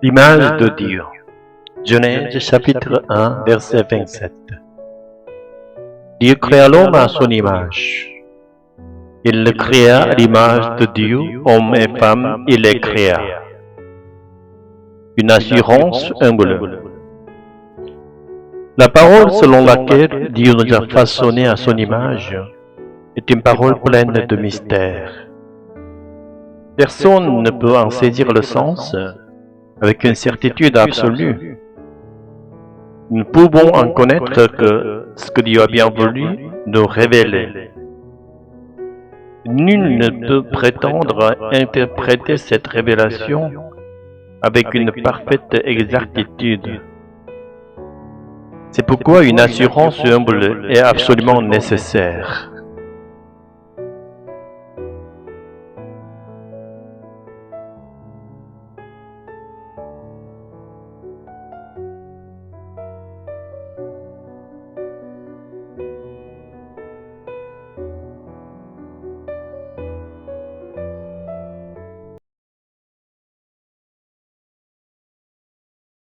L'image de Dieu. Genèse chapitre 1, verset 27. Dieu créa l'homme à son image. Il le créa à l'image de Dieu, homme et femme, il les créa. Une assurance humble. La parole selon laquelle Dieu nous a façonnés à son image est une parole pleine de mystères. Personne ne peut en saisir le sens avec une certitude absolue. Nous ne pouvons en connaître que ce que Dieu a bien voulu nous révéler. Nul ne peut prétendre à interpréter cette révélation avec une parfaite exactitude. C'est pourquoi une assurance humble est absolument nécessaire.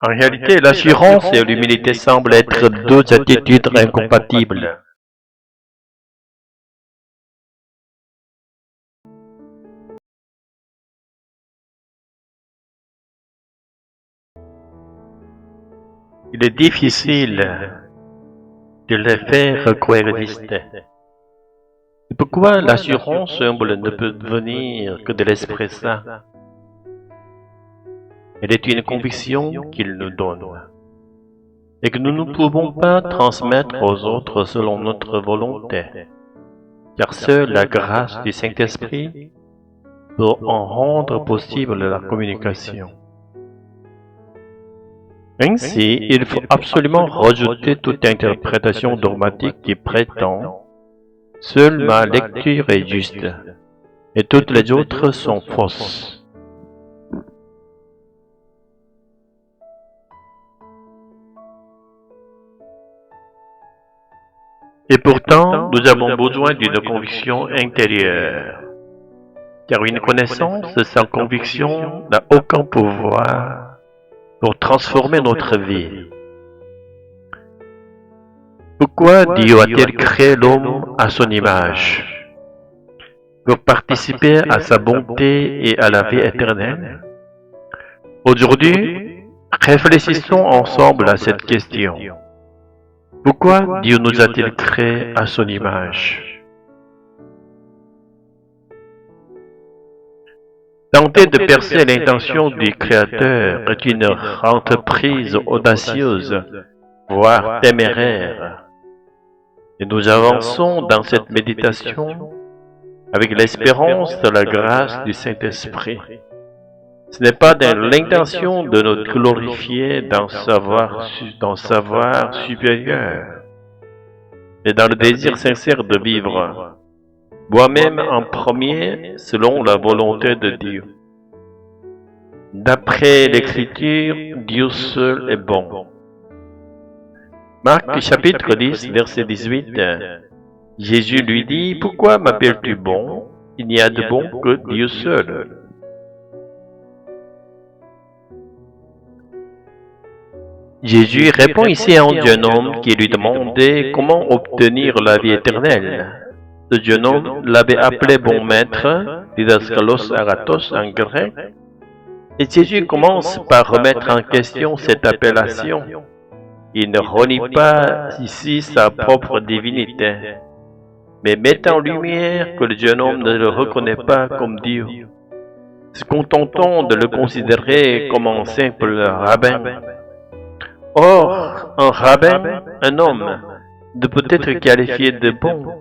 En réalité, l'assurance et l'humilité semblent être deux attitudes incompatibles. Il est difficile de les faire coexister. C'est pourquoi l'assurance humble ne peut venir que de l'Esprit Saint. Elle est une conviction qu'il nous donne et que nous ne pouvons pas transmettre aux autres selon notre volonté, car seule la grâce du Saint-Esprit peut en rendre possible la communication. Ainsi, il faut absolument rejeter toute interprétation dogmatique qui prétend « seule ma lecture est juste et toutes les autres sont fausses ». Et pourtant, nous avons besoin d'une conviction intérieure, car une connaissance sans conviction n'a aucun pouvoir pour transformer notre vie. Pourquoi Dieu a-t-il créé l'homme à son image? Pour participer à sa bonté et à la vie éternelle? Aujourd'hui, réfléchissons ensemble à cette question. Pourquoi Dieu nous a-t-il créés à son image? Tenter de percer l'intention du Créateur est une entreprise audacieuse, voire téméraire. Et nous avançons dans cette méditation avec l'espérance de la grâce du Saint-Esprit. Ce n'est pas dans l'intention de nous glorifier dans savoir supérieur, mais dans le désir sincère de vivre, moi-même en premier, selon la volonté de Dieu. D'après l'Écriture, Dieu seul est bon. Marc chapitre 10, verset 18, Jésus lui dit, « Pourquoi m'appelles-tu bon? Il n'y a de bon que Dieu seul. » Jésus répond ici à un jeune homme qui lui demandait comment obtenir la vie éternelle. Ce jeune homme l'avait appelé bon maître, didaskalos aratos en grec, et Jésus commence par remettre en question cette appellation. Il ne renie pas ici sa propre divinité, mais met en lumière que le jeune homme ne le reconnaît pas comme Dieu, se contentant de le considérer comme un simple rabbin. Or, un rabbin, un homme, ne peut être qualifié de bon.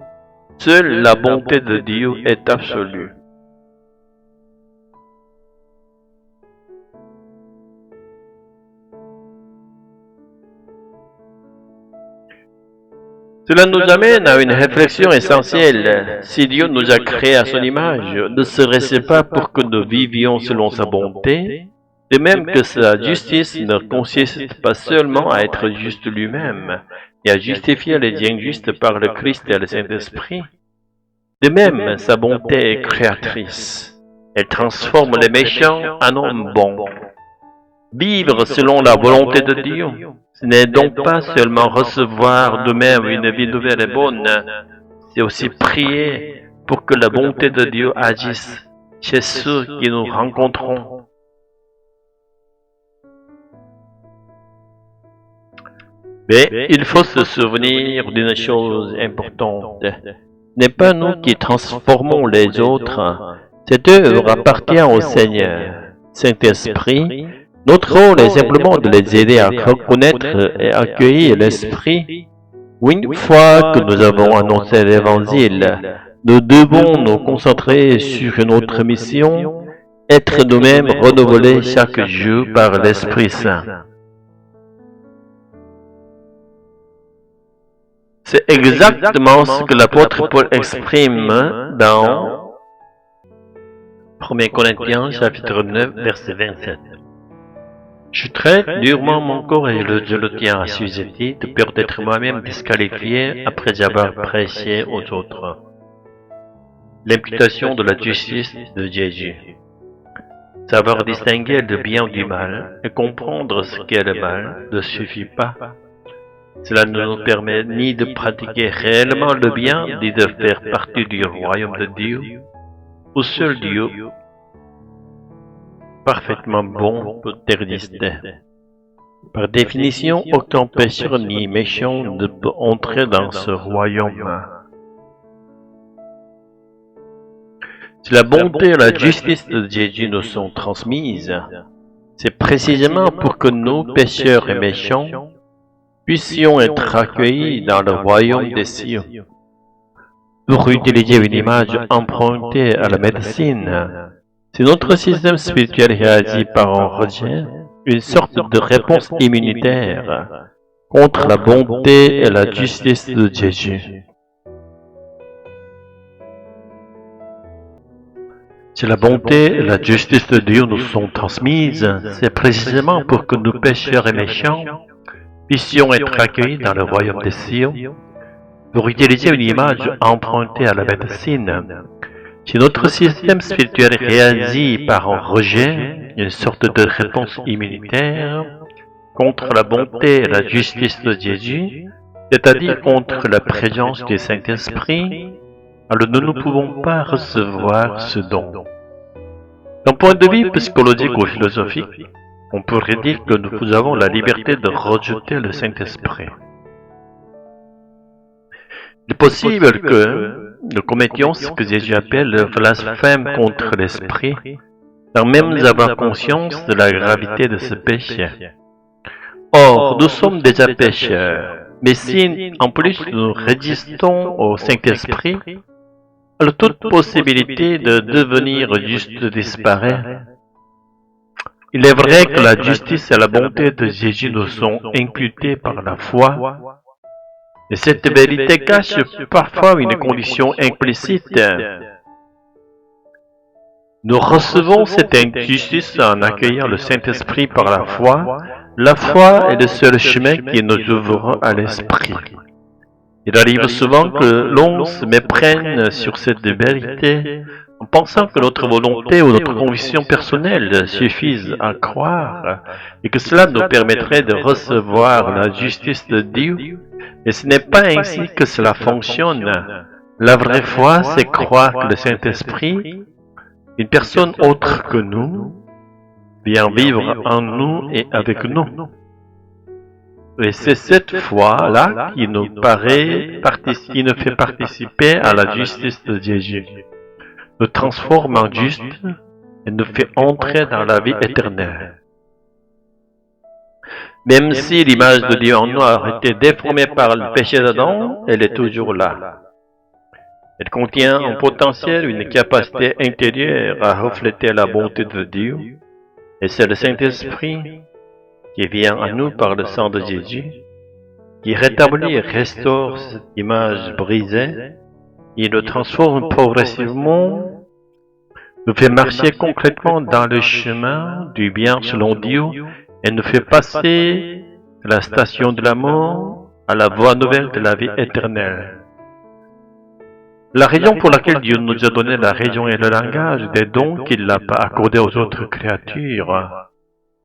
Seule la bonté de Dieu est absolue. Cela nous amène à une réflexion essentielle. Si Dieu nous a créés à son image, ne serait-ce pas pour que nous vivions selon sa bonté? De même que sa justice ne consiste pas seulement à être juste lui-même et à justifier les injustes par le Christ et le Saint-Esprit. De même, sa bonté est créatrice. Elle transforme les méchants en hommes bons. Vivre selon la volonté de Dieu, ce n'est donc pas seulement recevoir de même une vie nouvelle et bonne, c'est aussi prier pour que la bonté de Dieu agisse chez ceux qui nous rencontrons. Mais il faut se souvenir d'une chose importante. Ce n'est pas nous qui transformons les autres. Cette œuvre appartient au Seigneur. Saint-Esprit, notre rôle est simplement de les aider à reconnaître et accueillir l'Esprit. Une fois que nous avons annoncé l'Évangile, nous devons nous concentrer sur une autre mission, être nous-mêmes renouvelés chaque jour par l'Esprit Saint. C'est exactement ce que l'apôtre Paul exprime dans 1 Corinthiens chapitre 9 verset 27. Je traite durement mon corps et je le tiens assujetti de peur d'être moi-même disqualifié après avoir prêché aux autres. L'imputation de la justice de Jésus. Savoir distinguer le bien du mal et comprendre ce qu'est le mal ne suffit pas. Cela ne nous permet ni de pratiquer réellement le bien, ni de faire partie du royaume de Dieu, où seul Dieu, parfaitement bon, peut exister. Par définition, aucun pécheur ni méchant ne peut entrer dans ce royaume. Si la bonté et la justice de Jésus nous sont transmises, c'est précisément pour que nous, pécheurs et méchants, puissions être accueillis dans le royaume des cieux. Pour utiliser une image empruntée à la médecine, si notre système spirituel réagit par un rejet, une sorte de réponse immunitaire contre la bonté et la justice de Jésus. Si la bonté et la justice de Dieu nous sont transmises, c'est précisément pour que nous, pécheurs et méchants, puissions être accueillis dans le royaume des cieux. Pour utiliser une image empruntée à la médecine, si notre système spirituel réagit par un rejet, une sorte de réponse immunitaire contre la bonté et la justice de Jésus, c'est-à-dire contre la présence du Saint-Esprit, alors nous ne pouvons pas recevoir ce don. D'un point de vue psychologique ou philosophique, on pourrait dire que nous avons la liberté de rejeter le Saint-Esprit. Il est possible que nous commettions ce que Jésus appelle le blasphème contre l'Esprit, sans même avoir conscience de la gravité de ce péché. Or, nous sommes déjà pécheurs, mais si en plus nous résistons au Saint-Esprit, alors toute possibilité de devenir juste disparaît. Il est vrai que la justice et la bonté de Jésus nous sont imputées par la foi, et cette vérité cache parfois une condition implicite. Nous recevons cette injustice en accueillant le Saint-Esprit par la foi. La foi est le seul chemin qui nous ouvre à l'Esprit. Il arrive souvent que l'on se méprenne sur cette vérité en pensant que notre volonté ou notre conviction personnelle suffisent à croire et que cela nous permettrait de recevoir la justice de Dieu. Et ce n'est pas ainsi que cela fonctionne. La vraie foi, c'est croire que le Saint-Esprit, une personne autre que nous, vient vivre en nous et avec nous. Et c'est cette foi-là qui nous fait participer à la justice de Jésus, nous transforme en juste et nous fait entrer dans la vie éternelle. Même si l'image de Dieu en nous a été déformée par le péché d'Adam, elle est toujours là. Elle contient en potentiel une capacité intérieure à refléter la bonté de Dieu, et c'est le Saint-Esprit qui vient à nous par le sang de Jésus, qui rétablit et restaure cette image brisée, il nous transforme progressivement, nous fait marcher concrètement dans le chemin du bien selon Dieu, et nous fait passer de la station de la mort à la voie nouvelle de la vie éternelle. La raison pour laquelle Dieu nous a donné la raison et le langage des dons qu'il n'a pas accordés aux autres créatures,